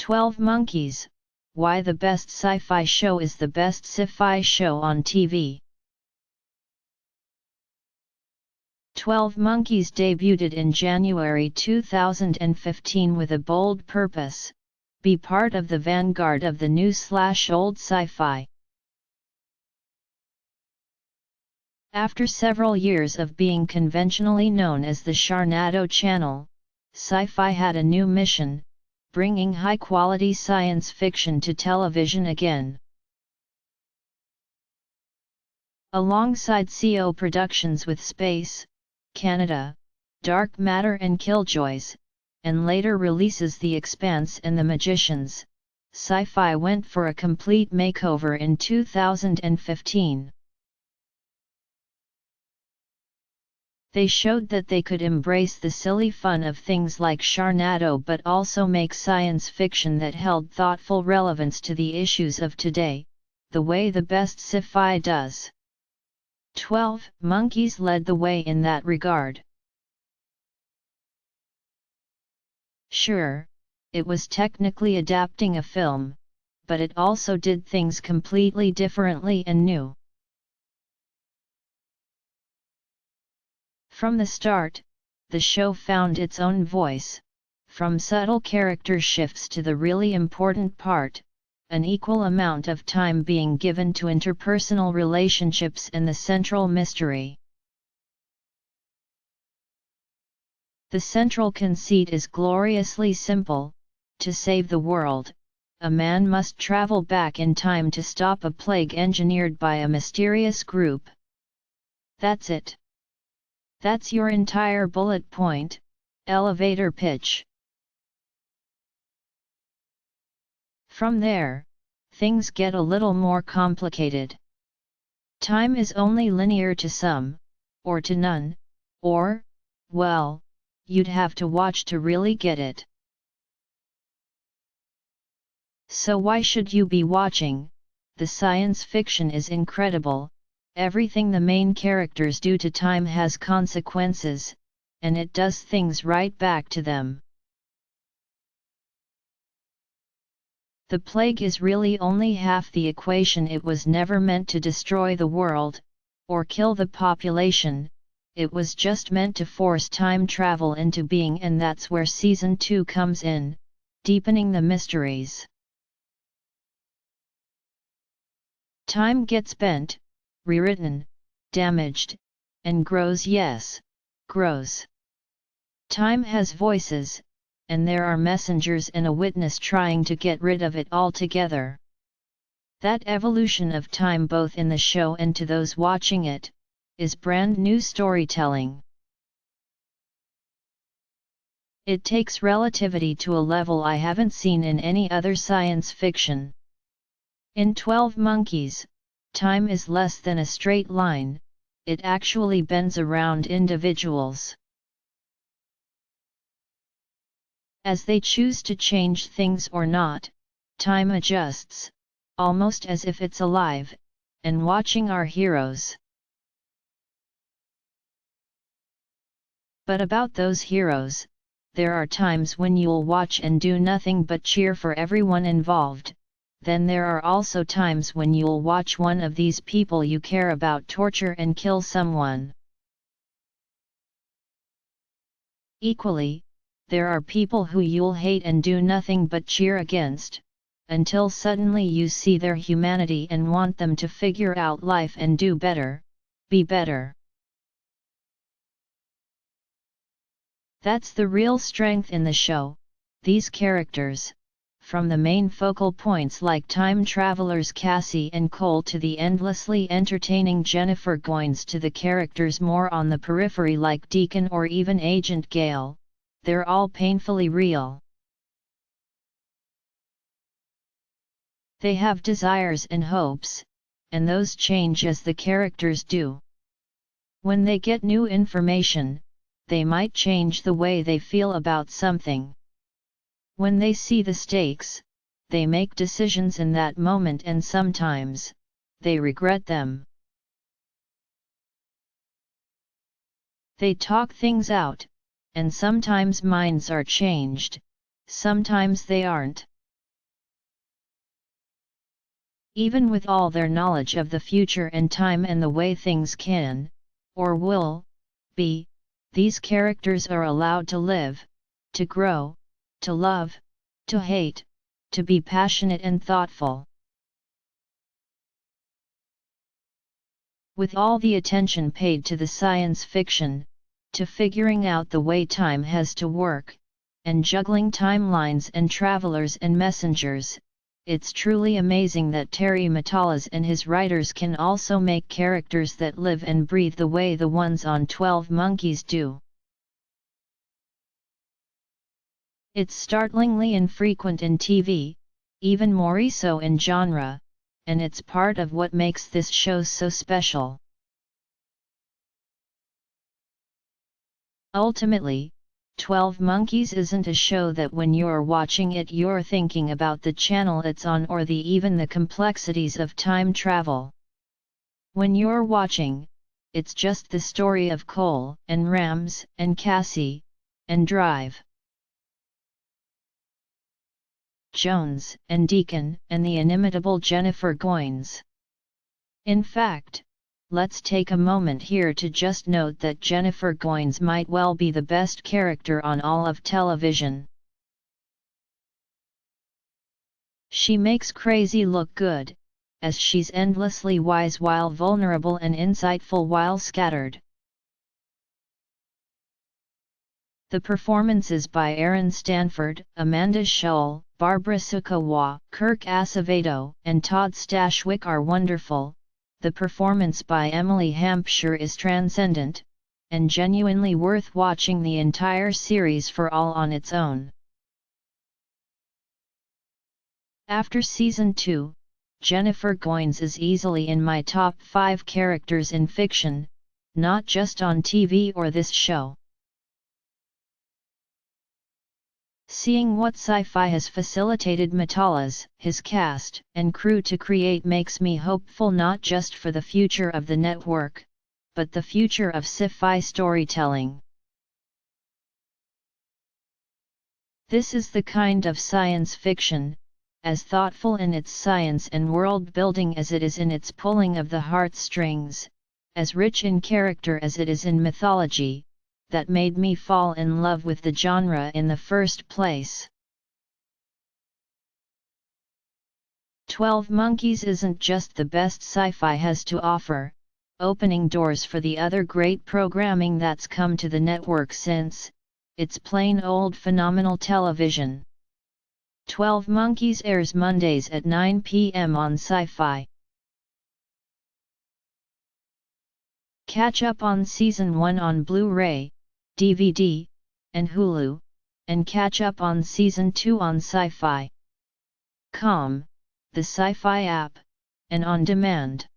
12 Monkeys, Why the Best Sci-Fi Show is the Best Syfy Show on TV. 12 Monkeys debuted in January 2015 with a bold purpose: be part of the vanguard of the new/old sci-fi. After several years of being conventionally known as the Sharknado channel, Syfy had a new mission: bringing high-quality science fiction to television again. Alongside CO Productions with Space, Canada, Dark Matter and Killjoys, and later releases The Expanse and The Magicians, Syfy went for a complete makeover in 2015. They showed that they could embrace the silly fun of things like Sharknado but also make science fiction that held thoughtful relevance to the issues of today, the way the best sci-fi does. 12 Monkeys led the way in that regard. Sure, it was technically adapting a film, but it also did things completely differently and new. From the start, the show found its own voice, from subtle character shifts to the really important part, an equal amount of time being given to interpersonal relationships and the central mystery. The central conceit is gloriously simple: to save the world, a man must travel back in time to stop a plague engineered by a mysterious group. That's it. That's your entire bullet point, elevator pitch. From there, things get a little more complicated. Time is only linear to some, or to none, or, well, you'd have to watch to really get it. So why should you be watching? The science fiction is incredible. Everything the main characters do to time has consequences, and it does things right back to them. The plague is really only half the equation. It was never meant to destroy the world, or kill the population. It was just meant to force time travel into being, and that's where Season 2 comes in, deepening the mysteries. Time gets bent, rewritten, damaged, and grows. Yes, grows. Time has voices, and there are messengers and a witness trying to get rid of it altogether. That evolution of time, both in the show and to those watching it, is brand new storytelling. It takes relativity to a level I haven't seen in any other science fiction. In 12 Monkeys, time is less than a straight line, it actually bends around individuals. As they choose to change things or not, time adjusts, almost as if it's alive, and watching our heroes. But about those heroes, there are times when you'll watch and do nothing but cheer for everyone involved. Then there are also times when you'll watch one of these people you care about torture and kill someone. Equally, there are people who you'll hate and do nothing but cheer against, until suddenly you see their humanity and want them to figure out life and do better, be better. That's the real strength in the show, these characters. From the main focal points like time travelers Cassie and Cole to the endlessly entertaining Jennifer Goins to the characters more on the periphery like Deacon or even Agent Gale, they're all painfully real. They have desires and hopes, and those change as the characters do. When they get new information, they might change the way they feel about something. When they see the stakes, they make decisions in that moment, and sometimes, they regret them. They talk things out, and sometimes minds are changed, sometimes they aren't. Even with all their knowledge of the future and time and the way things can, or will, be, these characters are allowed to live, to grow, to love, to hate, to be passionate and thoughtful. With all the attention paid to the science fiction, to figuring out the way time has to work, and juggling timelines and travelers and messengers, it's truly amazing that Terry Matalas and his writers can also make characters that live and breathe the way the ones on 12 Monkeys do. It's startlingly infrequent in TV, even moreso in genre, and it's part of what makes this show so special. Ultimately, 12 Monkeys isn't a show that when you're watching it you're thinking about the channel it's on or even the complexities of time travel. When you're watching, it's just the story of Cole and Rams and Cassie and Drive Jones and Deacon and the inimitable Jennifer Goins. In fact, let's take a moment here to just note that Jennifer Goins might well be the best character on all of television. She makes crazy look good, as she's endlessly wise while vulnerable and insightful while scattered. The performances by Aaron Stanford, Amanda Scholl, Barbara Sukowa, Kirk Acevedo, and Todd Stashwick are wonderful. The performance by Emily Hampshire is transcendent, and genuinely worth watching the entire series for all on its own. After Season 2, Jennifer Goins is easily in my top 5 characters in fiction, not just on TV or this show. Seeing what Syfy has facilitated Matalas, his cast, and crew to create makes me hopeful not just for the future of the network, but the future of sci-fi storytelling. This is the kind of science fiction, as thoughtful in its science and world building as it is in its pulling of the heartstrings, as rich in character as it is in mythology, that made me fall in love with the genre in the first place. 12 Monkeys isn't just the best sci-fi has to offer, opening doors for the other great programming that's come to the network since, it's plain old phenomenal television. 12 Monkeys airs Mondays at 9 p.m. on Syfy. Catch up on Season 1 on Blu-ray, DVD, and Hulu, and catch up on Season 2 on Syfy.com, the Syfy app, and on demand.